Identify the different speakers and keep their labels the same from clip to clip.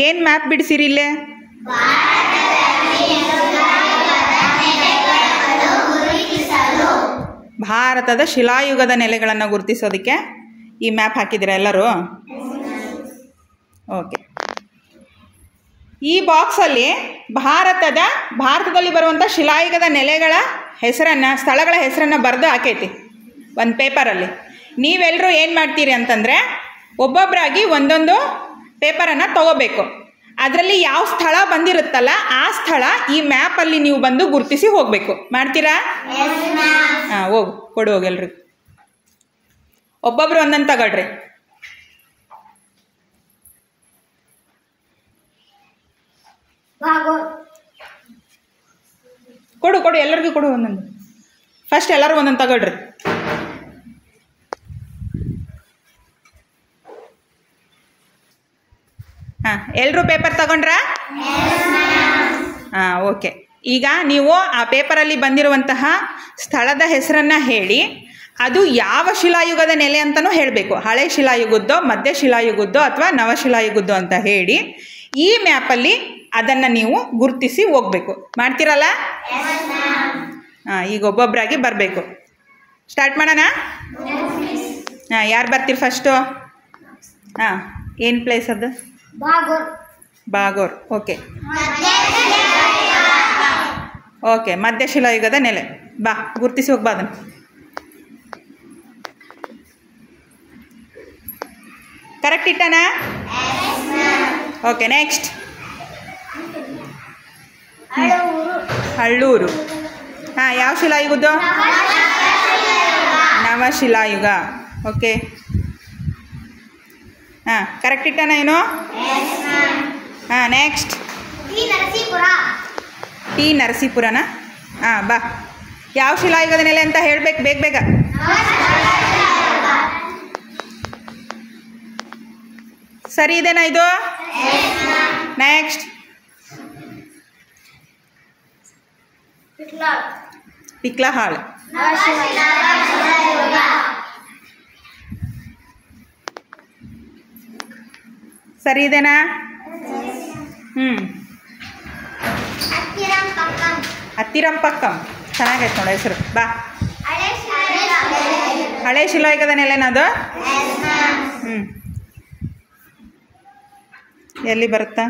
Speaker 1: ಏನು ಮ್ಯಾಪ್ ಬಿಡಿಸಿರಿ ಇಲ್ಲೇ? ಭಾರತದ ಶಿಲಾಯುಗದ ನೆಲೆಗಳನ್ನು ಗುರುತಿಸೋದಕ್ಕೆ ಈ ಮ್ಯಾಪ್ ಹಾಕಿದ್ದೀರಾ ಎಲ್ಲರೂ? ಓಕೆ. ಈ ಬಾಕ್ಸಲ್ಲಿ ಭಾರತದಲ್ಲಿ ಬರುವಂಥ ಶಿಲಾಯುಗದ ನೆಲೆಗಳ ಹೆಸರನ್ನು, ಸ್ಥಳಗಳ ಹೆಸರನ್ನು ಬರೆದು ಹಾಕೈತಿ ಒಂದು ಪೇಪರಲ್ಲಿ. ನೀವೆಲ್ಲರೂ ಏನು ಮಾಡ್ತೀರಿ ಅಂತಂದರೆ ಒಬ್ಬೊಬ್ಬರಾಗಿ ಒಂದೊಂದು ಪೇಪರನ್ನು ತಗೋಬೇಕು. ಅದರಲ್ಲಿ ಯಾವ ಸ್ಥಳ ಬಂದಿರುತ್ತಲ್ಲ ಆ ಸ್ಥಳ ಈ ಮ್ಯಾಪಲ್ಲಿ ನೀವು ಬಂದು ಗುರುತಿಸಿ ಹೋಗಬೇಕು. ಮಾಡ್ತೀರಾ? ಹಾಂ, ಕೊಡು ಹೋಗಿ ಎಲ್ರಿಗೂ. ಒಬ್ಬೊಬ್ರು ಒಂದೊಂದು ತಗೊಳ್ರಿ. ಕೊಡು ಎಲ್ಲರಿಗೂ ಕೊಡು ಒಂದೊಂದು. ಫಸ್ಟ್ ಎಲ್ಲರೂ ಒಂದೊಂದು ತಗೊಳ್ರಿ. ಹಾಂ, ಎಲ್ಲರೂ ಪೇಪರ್ ತಗೊಂಡ್ರಾ? ಹಾಂ, ಓಕೆ. ಈಗ ನೀವು ಆ ಪೇಪರಲ್ಲಿ ಬಂದಿರುವಂತಹ ಸ್ಥಳದ ಹೆಸರನ್ನು ಹೇಳಿ ಅದು ಯಾವ ಶಿಲಾಯುಗದ ನೆಲೆ ಅಂತಲೂ ಹೇಳಬೇಕು. ಹಳೆ ಶಿಲಾಯುಗದ್ದೋ, ಮಧ್ಯ ಶಿಲಾಯುಗದ್ದೋ ಅಥವಾ ನವಶಿಲಾಯುಗದ್ದೋ ಅಂತ ಹೇಳಿ ಈ ಮ್ಯಾಪಲ್ಲಿ ಅದನ್ನು ನೀವು ಗುರುತಿಸಿ ಹೋಗಬೇಕು. ಮಾಡ್ತೀರಲ್ಲ? ಹಾಂ, ಈಗ ಒಬ್ಬೊಬ್ಬರಾಗಿ ಬರಬೇಕು. ಸ್ಟಾರ್ಟ್ ಮಾಡೋಣ? ಹಾಂ, ಯಾರು ಬರ್ತೀರಿ ಫಸ್ಟು? ಹಾಂ, ಏನು ಪ್ಲೇಸ್ ಅದು? ಬಾಗೋರ್. ಓಕೆ ಓಕೆ, ಮಧ್ಯ ಶಿಲಾಯುಗದ ನೆಲೆ. ಬಾ, ಗುರುತಿಸಿ ಹೋಗ್ಬಾ ಅದನ್ನು. ಕರೆಕ್ಟ್ ಇಟ್ಟನಾ? Okay, next. ಹಳ್ಳೂರು. ಹಾಂ, ಯಾವ ಶಿಲಾಯುಗದ್ದು? ನವಶಿಲಾಯುಗ. ಓಕೆ. ಹಾಂ, ಕರೆಕ್ಟ್ ಇಟ್ಟನ ಏನು? ಹಾಂ, ನೆಕ್ಸ್ಟ್. ಟಿ ನರಸೀಪುರನಾ? ಹಾಂ, ಬಾ. ಯಾವ ಶಿಲಾಯುಗದ ನೆಲೆ ಅಂತ ಹೇಳಬೇಕು ಬೇಗ. ಸರಿ ಇದೆನಾ ಇದು? ನೆಕ್ಸ್ಟ್. ಪಿಕ್ಲಹಾಳ್. ಸರಿ ಇದೆನಾ? ಹತ್ತಿರಂಪಕ್ಕಂ. ಚೆನ್ನಾಗೈತೆ ನೋಡಿ ಹೆಸರು. ಬಾ. ಹಳೆ ಶಿಲಾಯುಗದ ನೆಲೆನದು? ಎಲ್ಲಿ ಬರುತ್ತಾ?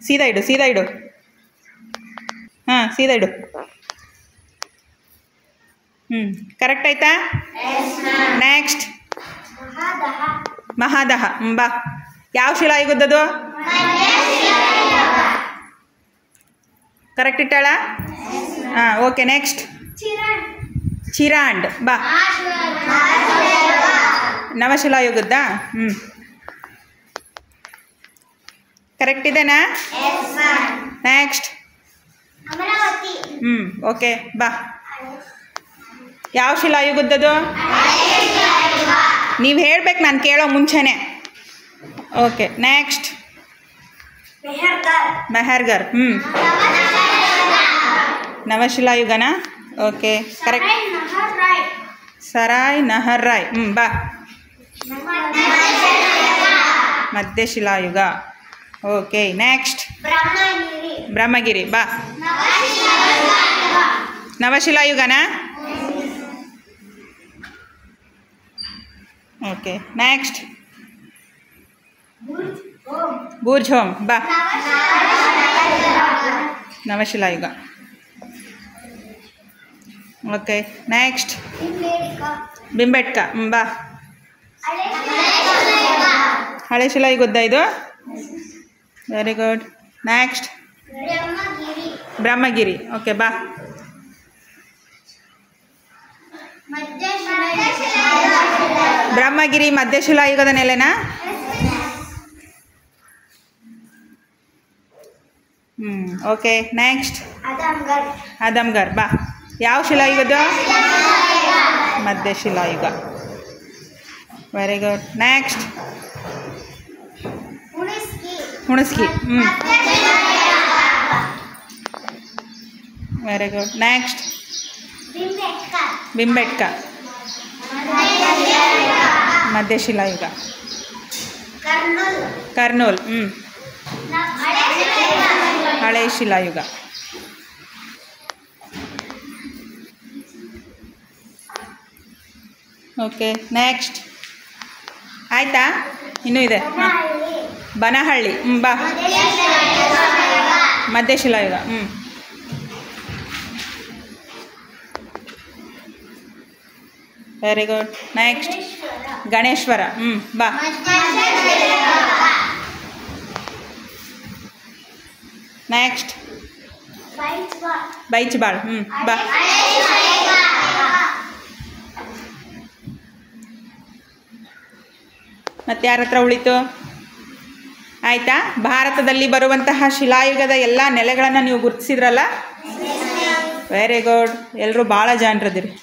Speaker 1: ಸೀದಾ ಇಡು. ಹಾಂ, ಸೀದಾ ಇಡು. ಕರೆಕ್ಟ್ ಆಯ್ತಾ? ನೆಕ್ಸ್ಟ್. ಮಹಾದಹ. ಬಾ. ಯಾವ ಶಿಲಾಯುಗದ್ದು? ಕರೆಕ್ಟ್ ಇಟ್ಟಾಳ? ಹಾಂ, ಓಕೆ. ನೆಕ್ಸ್ಟ್. ಚಿರಾಂಡ್. ಬಾ. ನವಶಿಲಾಯುಗದ್ದಾ? ಕರೆಕ್ಟ್ ಇದೆನಾ? ನೆಕ್ಸ್ಟ್. ಓಕೆ, ಬಾ. ಯಾವ ಶಿಲಾಯುಗದ್ದು? ನೀವು ಹೇಳ್ಬೇಕು, ನಾನು ಕೇಳೋ ಮುಂಚೆನೆ. Okay, next. ಮೆಹರ್ಗರ್. ನವಶಿಲಾಯುಗನಾ? Okay, correct. ಸರಾಯ್ ನಹರ್ ರಾಯ್. ಬಾ. ಮಧ್ಯಶಿಲಾಯುಗ. Okay, next. ಬ್ರಹ್ಮಗಿರಿ. ಬಾ. ನವಶಿಲಾಯುಗನಾ? Okay, next. ಬೂರ್ಜ್ ಹೋಮ್. ಬಾ. ನವಶಿಲಾಯುಗ. Okay, next. ಬಿಂಬೆಟ್ಕ. ಬಾ. ಹಳೆ ಶಿಲಾಯುಗದ್ದ ಇದು? Very good. Next. Brahmagiri. Okay, ಬಾ. ಬ್ರಹ್ಮಗಿರಿ ಮಧ್ಯಶಿಲಾಯುಗದ ನೆಲೆನಾ? Okay, next. ಆದಮ್ಗರ್. ಬಾ. ಯಾವ ಶಿಲಾಯುಗದ್ದು? ಮಧ್ಯಶಿಲಾಯುಗ. Very good. Next. Hunsgi. Very good. Next. ಬಿಂಬೆಟ್ಕ. ಮಧ್ಯಶಿಲಾಯುಗ. Kurnool. ಹಳೆ ಶಿಲಾಯುಗ. ಓಕೆ, ನೆಕ್ಸ್ಟ್ ಆಯಿತಾ? ಇನ್ನೂ ಇದೆ. ಬನಹಳ್ಳಿ. ಬಾ. ಮಧ್ಯಶಿಲಾಯುಗ. Very good. ನೆಕ್ಸ್ಟ್ ಗಣೇಶ್ವರ. ಬಾ. ನೆಕ್ಸ್ಟ್ ಬೈಚ್ಬಾಳ್. ಬಾ. ಮತ್ತೆ ಯಾರ ಹತ್ರ ಉಳಿತು? ಆಯಿತಾ? ಭಾರತದಲ್ಲಿ ಬರುವಂತಹ ಶಿಲಾಯುಗದ ಎಲ್ಲ ನೆಲೆಗಳನ್ನು ನೀವು ಗುರುತಿಸಿದ್ರಲ್ಲ? Very good. ಎಲ್ಲರೂ ಭಾಳ ಜಾಣರದಿರಿ.